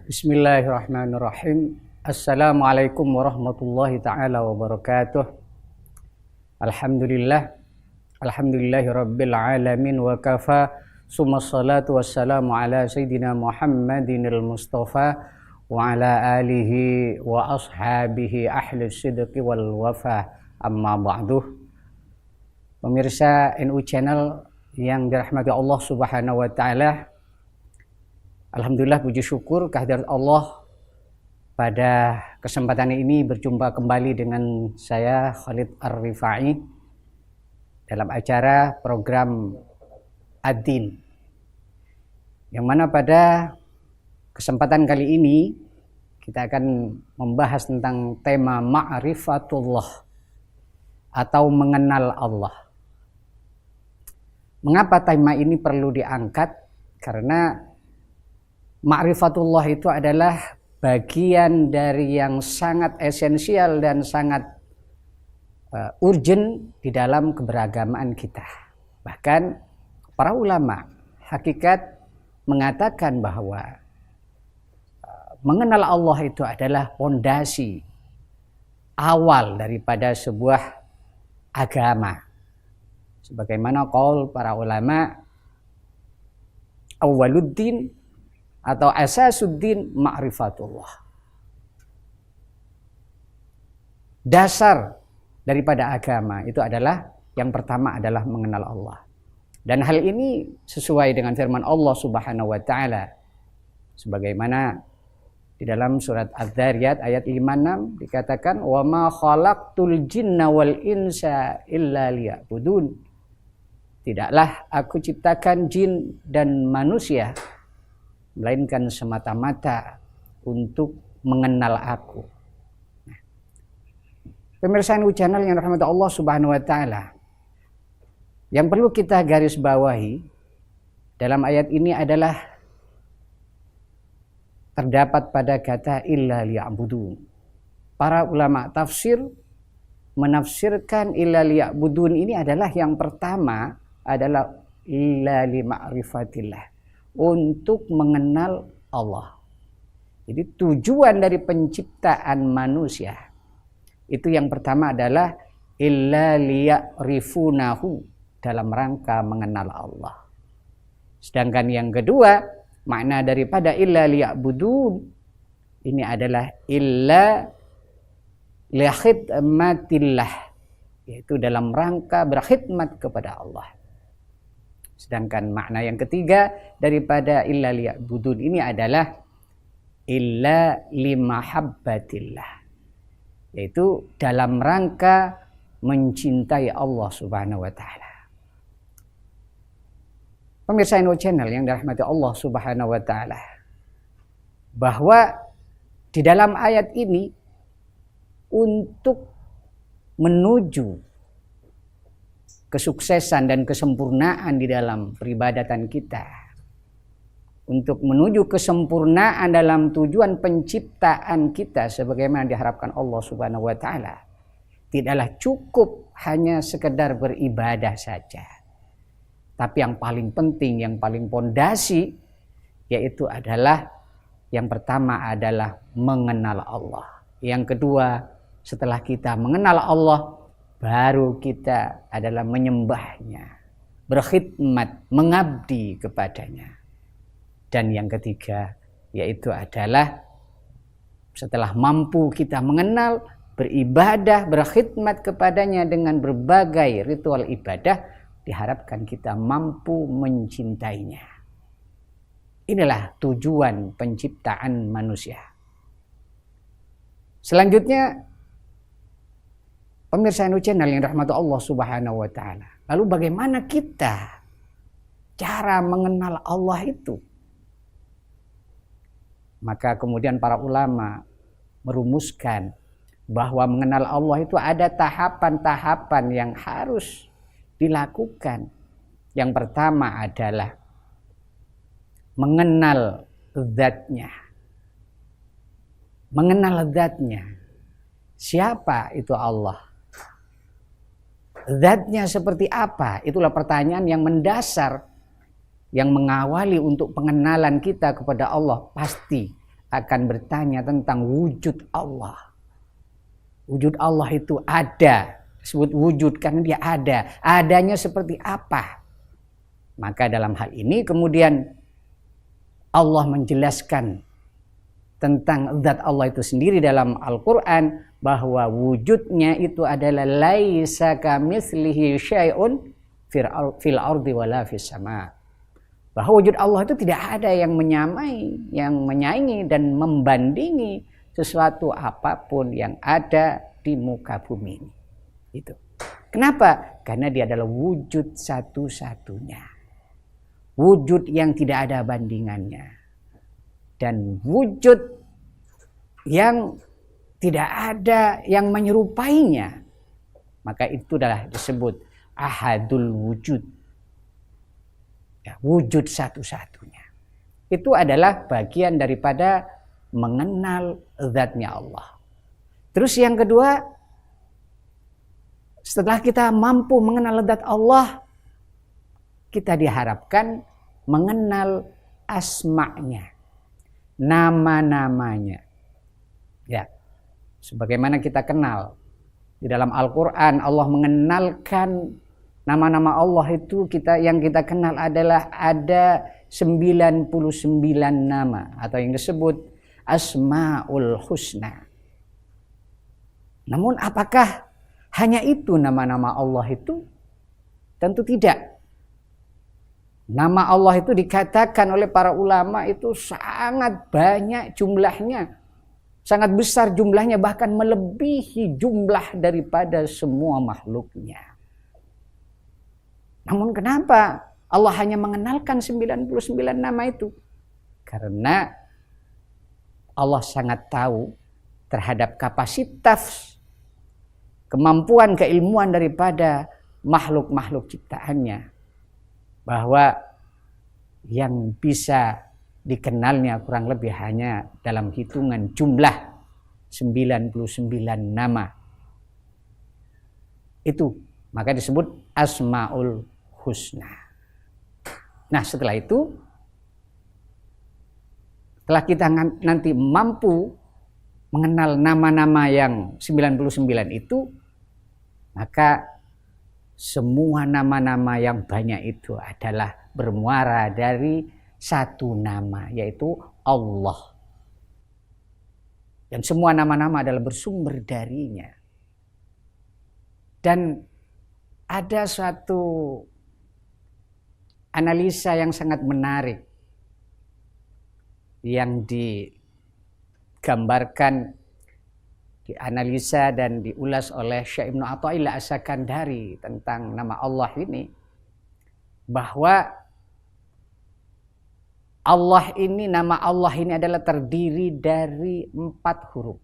Bismillahirrahmanirrahim. Assalamualaikum warahmatullahi ta'ala wabarakatuh. Alhamdulillahi rabbil alamin wa kafa. Summa salatu wassalamu ala sayyidina Muhammadinil Mustafa wa ala alihi wa ashabihi ahli sidqi wal wafa. Amma ba'duh. Pemirsa NU Channel yang dirahmati Allah Subhanahu wa taala, alhamdulillah, puji syukur kehadirat Allah pada kesempatan ini berjumpa kembali dengan saya Khalid Ar-Rifai dalam acara program Ad-Din, yang mana pada kesempatan kali ini kita akan membahas tentang tema ma'rifatullah atau mengenal Allah. Mengapa tema ini perlu diangkat? Karena ma'rifatullah itu adalah bagian dari yang sangat esensial dan sangat urgent di dalam keberagamaan kita. Bahkan para ulama hakikat mengatakan bahwa mengenal Allah itu adalah fondasi awal daripada sebuah agama. Sebagaimana qaul para ulama, awwaluddin atau asasuddin ma'rifatullah. Dasar daripada agama itu adalah, yang pertama adalah mengenal Allah. Dan hal ini sesuai dengan firman Allah Subhanahu wa taala. Sebagaimana di dalam surat Az-Zariyat ayat 56 dikatakan, "Wa ma khalaqtul jinna wal insa illa liya'budun." Tidaklah aku ciptakan jin dan manusia melainkan semata-mata untuk mengenal aku. Pemirsa NU Channel yang dirahmati Allah Subhanahu wa taala, yang perlu kita garis bawahi dalam ayat ini adalah terdapat pada kata illa liya'budun. Para ulama tafsir menafsirkan illa liya'budun ini adalah, yang pertama adalah illa li ma'rifatillah, untuk mengenal Allah. Jadi tujuan dari penciptaan manusia itu yang pertama adalah illa liya'rifunahu, dalam rangka mengenal Allah. Sedangkan yang kedua, makna daripada illa liya'budun ini adalah illa likhidmatillah, yaitu dalam rangka berkhidmat kepada Allah. Sedangkan makna yang ketiga daripada illa liya'budun ini adalah illa limahabbatillah, yaitu dalam rangka mencintai Allah Subhanahu wa taala. Pemirsa NU Channel yang dirahmati Allah Subhanahu wa taala, bahwa di dalam ayat ini untuk menuju kesuksesan dan kesempurnaan di dalam peribadatan kita, untuk menuju kesempurnaan dalam tujuan penciptaan kita sebagaimana diharapkan Allah Subhanahu wa taala, tidaklah cukup hanya sekedar beribadah saja. Tapi yang paling penting, yang paling pondasi, yaitu adalah yang pertama adalah mengenal Allah. Yang kedua, setelah kita mengenal Allah, baru kita adalah menyembahnya, berkhidmat, mengabdi kepadanya. Dan yang ketiga, yaitu adalah setelah mampu kita mengenal, beribadah, berkhidmat kepadanya dengan berbagai ritual ibadah, diharapkan kita mampu mencintainya. Inilah tujuan penciptaan manusia. Selanjutnya, pemirsa NU Channel yang dirahmati Allah Subhanahu wa taala, lalu bagaimana kita cara mengenal Allah itu? Maka kemudian para ulama merumuskan bahwa mengenal Allah itu ada tahapan-tahapan yang harus dilakukan. Yang pertama adalah mengenal zatnya. Mengenal zatnya. Siapa itu Allah? Zatnya seperti apa? Itulah pertanyaan yang mendasar, yang mengawali untuk pengenalan kita kepada Allah. Pasti akan bertanya tentang wujud Allah. Wujud Allah itu ada, disebut wujud karena dia ada. Adanya seperti apa? Maka dalam hal ini kemudian Allah menjelaskan tentang zat Allah itu sendiri dalam Al-Quran, bahwa wujudnya itu adalah laisa kamitslihi syai'un fil ardi wala fis sama. Bahwa wujud Allah itu tidak ada yang menyamai, yang menyaingi dan membandingi sesuatu apapun yang ada di muka bumi ini. Itu. Kenapa? Karena dia adalah wujud satu-satunya. Wujud yang tidak ada bandingannya. Dan wujud yang tidak ada yang menyerupainya. Maka itu adalah disebut ahadul wujud. Ya, wujud satu-satunya. Itu adalah bagian daripada mengenal zatnya Allah. Terus yang kedua, setelah kita mampu mengenal zat Allah, kita diharapkan mengenal asma'nya, nama-namanya. Ya, sebagaimana kita kenal di dalam Al-Quran, Allah mengenalkan nama-nama Allah itu yang kita kenal adalah ada 99 nama atau yang disebut Asmaul Husna. Namun apakah hanya itu nama-nama Allah itu? Tentu tidak. Nama Allah itu dikatakan oleh para ulama itu sangat banyak jumlahnya. Sangat besar jumlahnya, bahkan melebihi jumlah daripada semua makhluknya. Namun kenapa Allah hanya mengenalkan 99 nama itu? Karena Allah sangat tahu terhadap kapasitas, kemampuan, keilmuan daripada makhluk-makhluk ciptaannya. Bahwa yang bisa dikenalnya kurang lebih hanya dalam hitungan jumlah 99 nama. Itu maka disebut Asmaul Husna. Nah, setelah itu, setelah kita nanti mampu mengenal nama-nama yang 99 itu, maka semua nama-nama yang banyak itu adalah bermuara dari satu nama, yaitu Allah. Dan semua nama-nama adalah bersumber darinya. Dan ada suatu analisa yang sangat menarik yang digambarkan, dianalisa dan diulas oleh Syekh Ibnu Athaillah As-Sakandari tentang nama Allah ini, bahwa Allah ini, nama Allah ini adalah terdiri dari 4 huruf.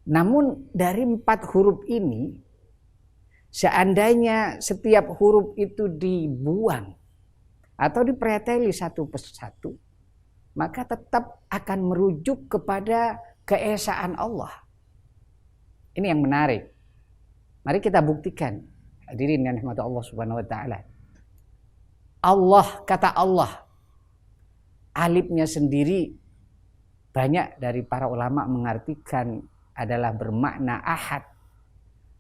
Namun dari 4 huruf ini, seandainya setiap huruf itu dibuang atau dipreteli satu persatu, maka tetap akan merujuk kepada keesaan Allah. Ini yang menarik. Mari kita buktikan. Hadirin yang dirahmati Allah Subhanahu wa taala. Allah, kata Allah, alifnya sendiri banyak dari para ulama mengartikan adalah bermakna ahad.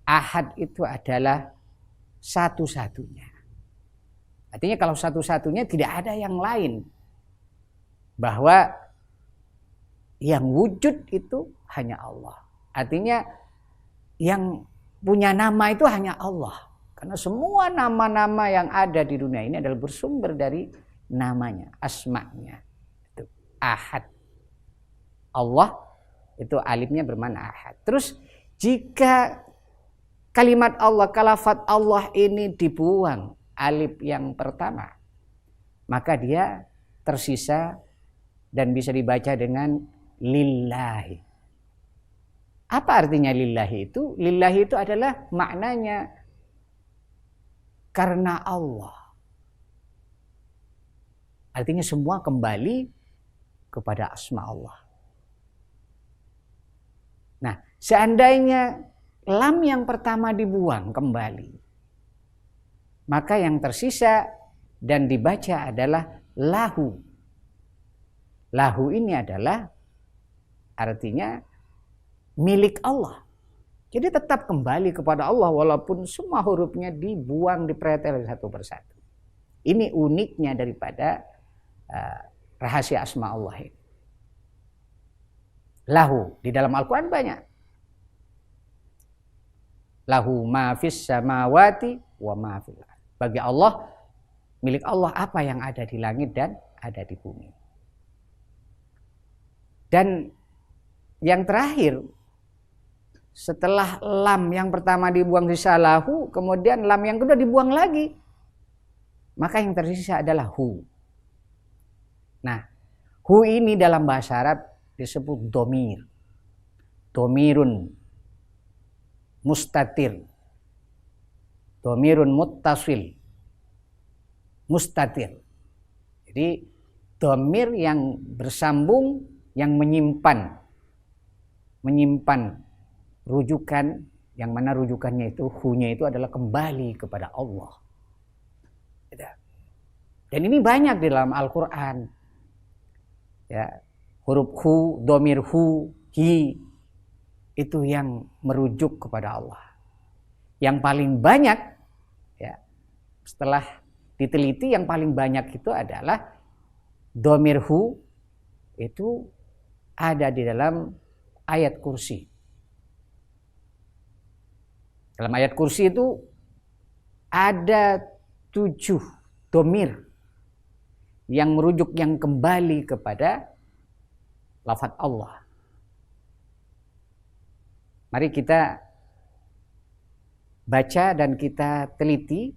Ahad itu adalah satu-satunya. Artinya kalau satu-satunya tidak ada yang lain. Bahwa yang wujud itu hanya Allah. Artinya yang punya nama itu hanya Allah. Karena semua nama-nama yang ada di dunia ini adalah bersumber dari namanya, asma'nya. Itu ahad. Allah itu alifnya bermakna ahad. Terus jika kalimat Allah, kalafat Allah ini dibuang alif yang pertama, maka dia tersisa dan bisa dibaca dengan lillahi. Apa artinya lillahi itu? Lillahi itu adalah maknanya karena Allah. Artinya semua kembali kepada asma Allah. Nah, seandainya lam yang pertama dibuang kembali, maka yang tersisa dan dibaca adalah lahu. Lahu ini adalah artinya milik Allah. Jadi tetap kembali kepada Allah walaupun semua hurufnya dibuang, dipretel satu persatu. Ini uniknya daripada rahasia asma Allah ini. Lahu di dalam Al-Quran banyak. Lahu ma fis samawati wa ma fil ardh. Bagi Allah, milik Allah apa yang ada di langit dan ada di bumi. Dan yang terakhir, setelah lam yang pertama dibuang sisa lahu, kemudian lam yang kedua dibuang lagi. Maka yang tersisa adalah hu. Nah, hu ini dalam bahasa Arab disebut domir. Domirun mustatir. Domirun muttasil. Mustatir. Jadi domir yang bersambung, yang menyimpan rujukan, yang mana rujukannya itu, hu-nya itu adalah kembali kepada Allah. Dan ini banyak di dalam Al-Quran. Ya, huruf hu, domir hu, hi, itu yang merujuk kepada Allah. Yang paling banyak, ya, setelah diteliti yang paling banyak itu adalah domir hu, itu ada di dalam ayat kursi. Dalam ayat kursi itu ada 7 domir yang merujuk, yang kembali kepada lafaz Allah. Mari kita baca dan kita teliti.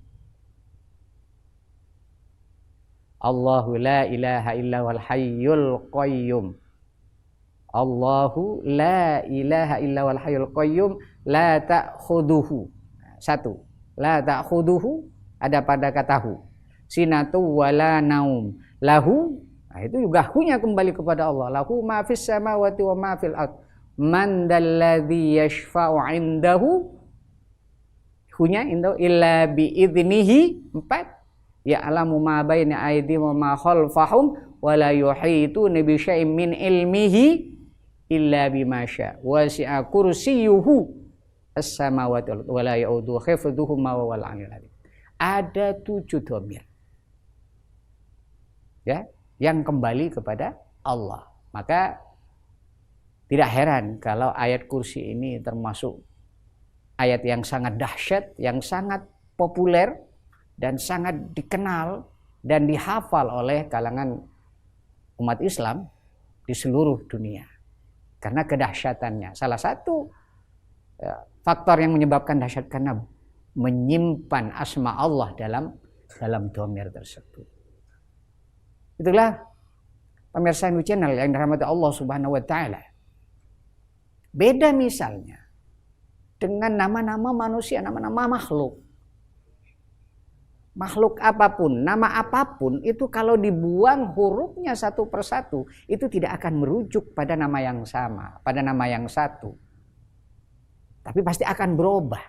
Allahu la ilaha illa wal hayyul qayyum. Allahu la ilaha illa wal hayyul qayyum la ta'khuduhu. 1. La ta'khuduhu ada pada kata hu. Sinatu wala naum. Lahu, nah itu juga hu-nya kembali kepada Allah. Lahu ma fis samawati wa ma fil ardh. Man dalladzi yashfa'u 'indahu, hu-nya indahu illa bi idznihi. 4. Ya'lamu ma baina aydihim wa ma khalfahum wa la yuhituna bi syai'in min ilmihi illa bima syaa. Wasi'a kursiyyuhu as-samawati wal ardh wa la ya'uduhu hifdhuhuma wa huwal 'aliyyul 'azim. Ada 7 dhamir, ya, yang kembali kepada Allah. Maka tidak heran kalau ayat kursi ini termasuk ayat yang sangat dahsyat, yang sangat populer dan sangat dikenal dan dihafal oleh kalangan umat Islam di seluruh dunia. Karena kedahsyatannya. Salah satu faktor yang menyebabkan dahsyat karena menyimpan asma Allah dalam dhamir tersebut. Itulah pemirsa New Channel yang dirahmati Allah Subhanahu wa taala. Beda misalnya dengan nama-nama manusia, nama-nama makhluk. Makhluk apapun, nama apapun itu kalau dibuang hurufnya satu persatu, itu tidak akan merujuk pada nama yang sama, pada nama yang satu. Tapi pasti akan berubah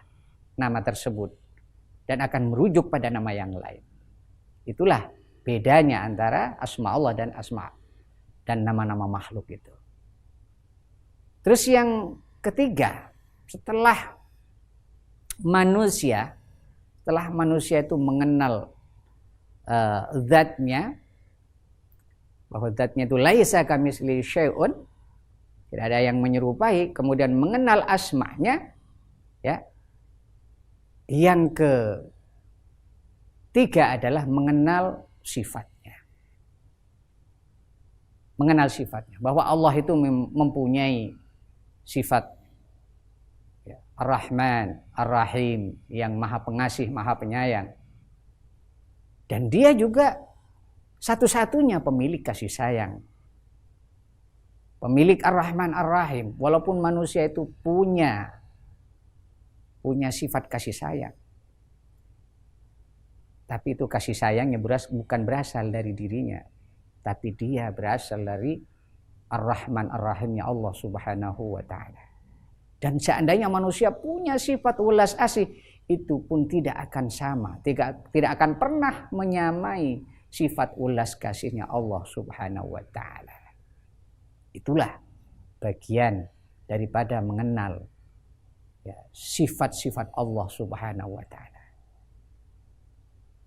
nama tersebut dan akan merujuk pada nama yang lain. Itulah bedanya antara asma Allah dan nama-nama makhluk itu. Terus yang ketiga, setelah manusia itu mengenal zatnya, bahwa zatnya itu laisa kamitslihi syai'un, tidak ada yang menyerupai, kemudian mengenal asmanya, ya. Yang ketiga adalah mengenal sifatnya. Mengenal sifatnya, bahwa Allah itu mempunyai sifat, ya, Ar-Rahman, Ar-Rahim, yang maha pengasih, maha penyayang. Dan dia juga satu-satunya pemilik kasih sayang. Pemilik Ar-Rahman, Ar-Rahim. Walaupun manusia itu punya sifat kasih sayang, tapi itu kasih sayangnya bukan berasal dari dirinya, tapi dia berasal dari Ar-Rahman Ar-Rahimnya Allah Subhanahu wa taala. Dan seandainya manusia punya sifat welas asih, itu pun tidak akan sama, tidak akan pernah menyamai sifat welas kasihnya Allah Subhanahu wa taala. Itulah bagian daripada mengenal sifat-sifat Allah Subhanahu wa Ta'ala.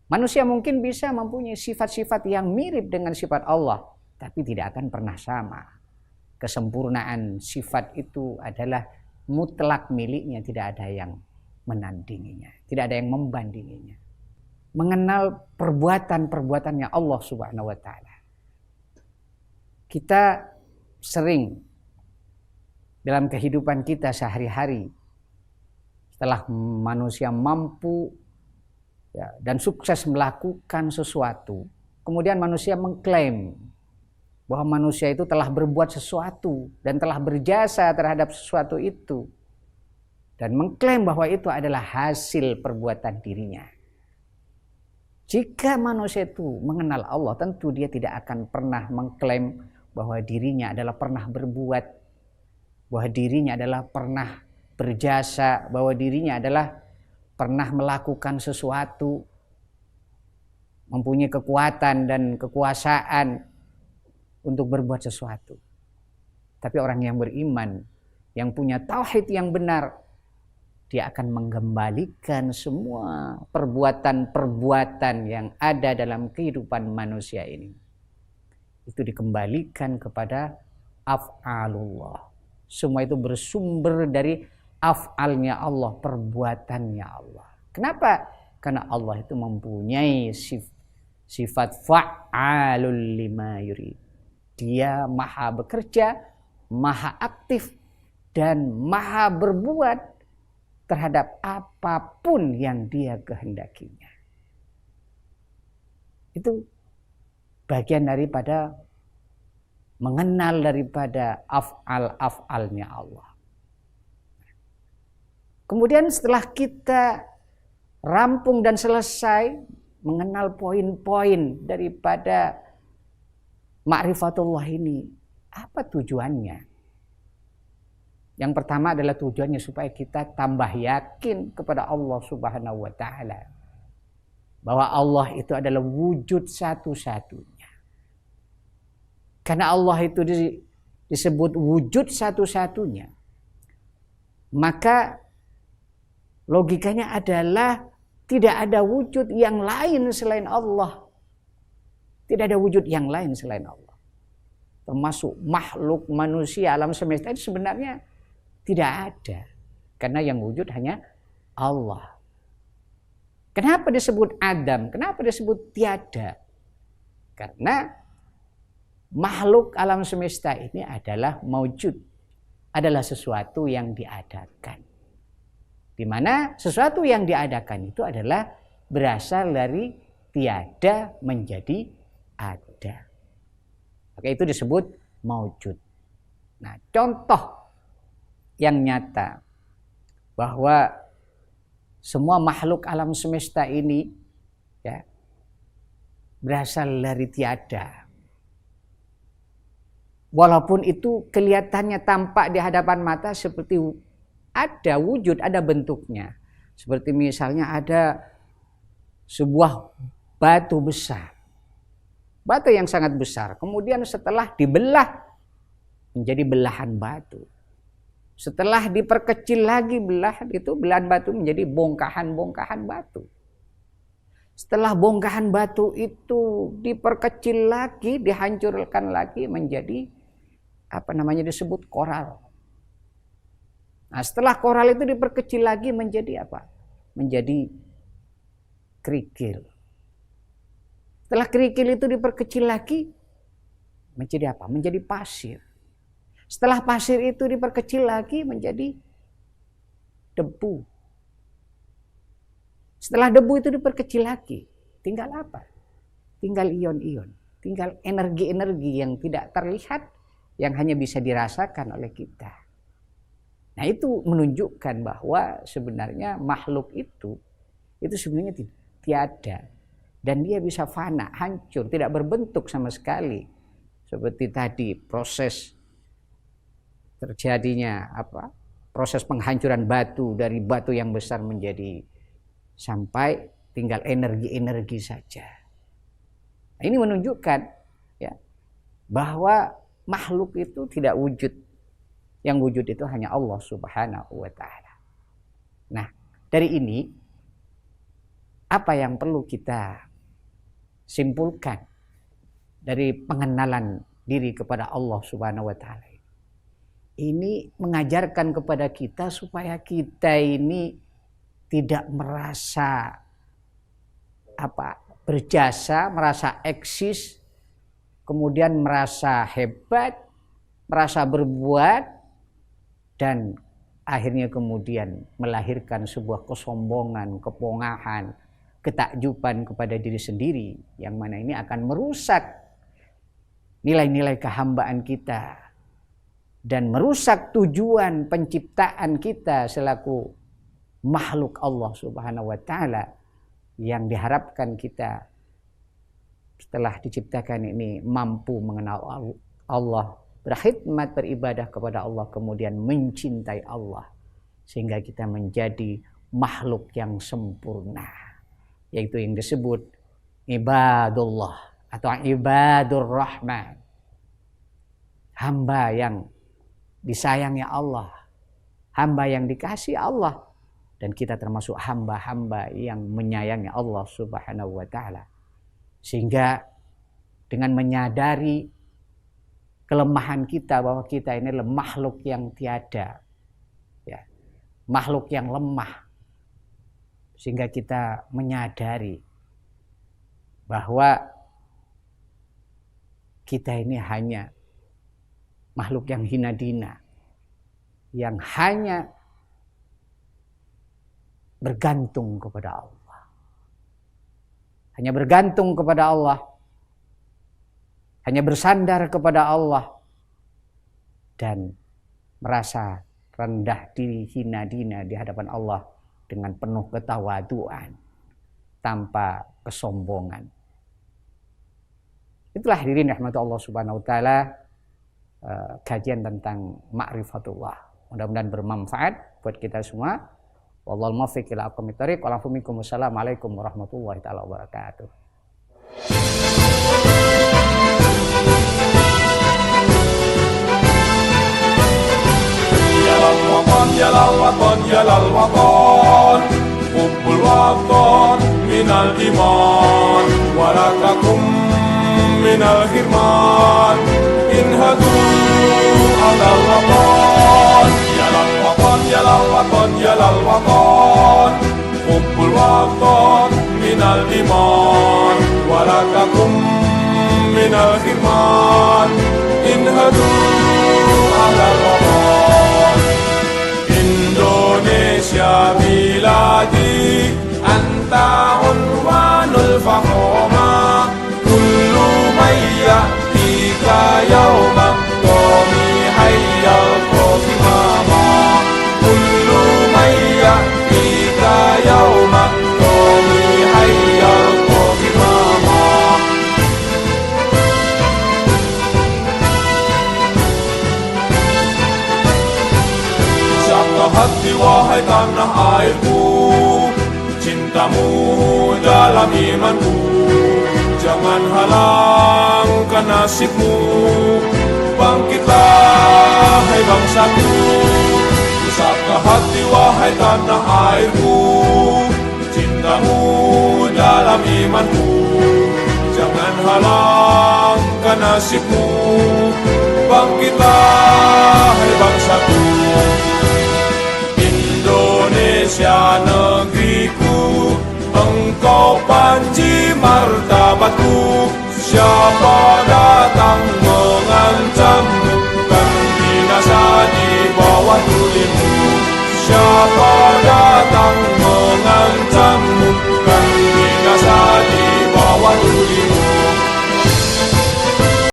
Manusia mungkin bisa mempunyai sifat-sifat yang mirip dengan sifat Allah, tapi tidak akan pernah sama. Kesempurnaan sifat itu adalah mutlak miliknya, tidak ada yang menandinginya, tidak ada yang membandinginya. Mengenal perbuatan-perbuatannya Allah Subhanahu wa Ta'ala. Kita sering dalam kehidupan kita sehari-hari, setelah manusia mampu dan sukses melakukan sesuatu, kemudian manusia mengklaim bahwa manusia itu telah berbuat sesuatu dan telah berjasa terhadap sesuatu itu, dan mengklaim bahwa itu adalah hasil perbuatan dirinya. Jika manusia itu mengenal Allah, tentu dia tidak akan pernah mengklaim bahwa dirinya adalah pernah berbuat, bahwa dirinya adalah pernah berjasa, bahwa dirinya adalah pernah melakukan sesuatu, mempunyai kekuatan dan kekuasaan untuk berbuat sesuatu. Tapi orang yang beriman, yang punya tauhid yang benar, dia akan mengembalikan semua perbuatan-perbuatan yang ada dalam kehidupan manusia ini. Itu dikembalikan kepada af'alullah. Semua itu bersumber dari af'alnya Allah, perbuatannya Allah. Kenapa? Karena Allah itu mempunyai sifat fa'alul lima yurid. Dia maha bekerja, maha aktif, dan maha berbuat terhadap apapun yang dia kehendakinya. Itu bagian daripada mengenal daripada af'alnya Allah. Kemudian setelah kita rampung dan selesai mengenal poin-poin daripada ma'rifatullah ini, apa tujuannya? Yang pertama adalah tujuannya supaya kita tambah yakin kepada Allah Subhanahu wa Ta'ala, bahwa Allah itu adalah wujud satu-satunya. Karena Allah itu disebut wujud satu-satunya, maka logikanya adalah tidak ada wujud yang lain selain Allah. Tidak ada wujud yang lain selain Allah. Termasuk makhluk manusia alam semesta itu sebenarnya tidak ada. Karena yang wujud hanya Allah. Kenapa disebut Adam? Kenapa disebut tiada? Karena makhluk alam semesta ini adalah maujud, adalah sesuatu yang diadakan. Di mana sesuatu yang diadakan itu adalah berasal dari tiada menjadi ada. Maka itu disebut maujud. Nah, contoh yang nyata bahwa semua makhluk alam semesta ini berasal dari tiada. Walaupun itu kelihatannya tampak di hadapan mata seperti ada wujud, ada bentuknya. Seperti misalnya ada sebuah batu besar. Batu yang sangat besar. Kemudian setelah dibelah menjadi belahan batu. Setelah diperkecil lagi belahan batu menjadi bongkahan-bongkahan batu. Setelah bongkahan batu itu diperkecil lagi, dihancurkan lagi menjadi disebut koral. Nah, setelah koral itu diperkecil lagi menjadi apa? Menjadi kerikil. Setelah kerikil itu diperkecil lagi menjadi apa? Menjadi pasir. Setelah pasir itu diperkecil lagi menjadi debu. Setelah debu itu diperkecil lagi, tinggal apa? Tinggal ion-ion, tinggal energi-energi yang tidak terlihat, yang hanya bisa dirasakan oleh kita. Nah, itu menunjukkan bahwa sebenarnya makhluk itu sebenarnya tiada. Dan dia bisa fana, hancur, tidak berbentuk sama sekali. Seperti tadi proses terjadinya proses penghancuran batu dari batu yang besar menjadi sampai tinggal energi-energi saja. Nah, ini menunjukkan bahwa makhluk itu tidak wujud. Yang wujud itu hanya Allah Subhanahu wa ta'ala. Nah, dari ini apa yang perlu kita simpulkan dari pengenalan diri kepada Allah Subhanahu wa ta'ala? Ini mengajarkan kepada kita supaya kita ini tidak merasa berjasa, merasa eksis, kemudian merasa hebat, merasa berbuat, dan akhirnya kemudian melahirkan sebuah kesombongan, kepongahan, ketakjuban kepada diri sendiri, yang mana ini akan merusak nilai-nilai kehambaan kita dan merusak tujuan penciptaan kita selaku makhluk Allah Subhanahu wa ta'ala, yang diharapkan kita setelah diciptakan ini mampu mengenal Allah, berkhidmat, beribadah kepada Allah, kemudian mencintai Allah, sehingga kita menjadi makhluk yang sempurna, yaitu yang disebut ibadullah atau ibadur rahman, hamba yang disayangi Allah, hamba yang dikasihi Allah, dan kita termasuk hamba-hamba yang menyayangi Allah Subhanahu wa ta'ala. Sehingga dengan menyadari kelemahan kita, bahwa kita ini adalah makhluk yang tiada, ya, makhluk yang lemah, sehingga kita menyadari bahwa kita ini hanya makhluk yang hina dina, yang hanya bergantung kepada Allah. Hanya bergantung kepada Allah, hanya bersandar kepada Allah, dan merasa rendah diri, hina dina di hadapan Allah dengan penuh ketawaduan, tanpa kesombongan. Itulah hadirin rahmat Allah Subhanahu wa ta'ala, kajian tentang ma'rifatullah. Mudah-mudahan bermanfaat buat kita semua. Wallahul muwaffiq ila aqwamit thoriq. Wassalamualaikum warahmatullahi taala wabarakatuh. Yalal waton hubbul waton minal iman warakakum minal hirman inhadu alal waton yalal waton hubbul waton minal iman warakakum minal hirman inhadu alal waton. Indonesia biladi anta unwanul fakhoma kullu mayya tika yawma qawmi hayyal qawmama kullu mayya tika yawma qawmi hayyal qawmama. Siapkah hati wahai tanah airku, cintamu dalam imanku, jangan halangkan nasibmu, bangkitlah hai bangsaku. Siapkah hati wahai tanah airku, cintamu dalam imanku, jangan halangkan nasibmu, bangkitlah hai bangsaku. Indonesia negeriku, engkau panji martabatku, siapa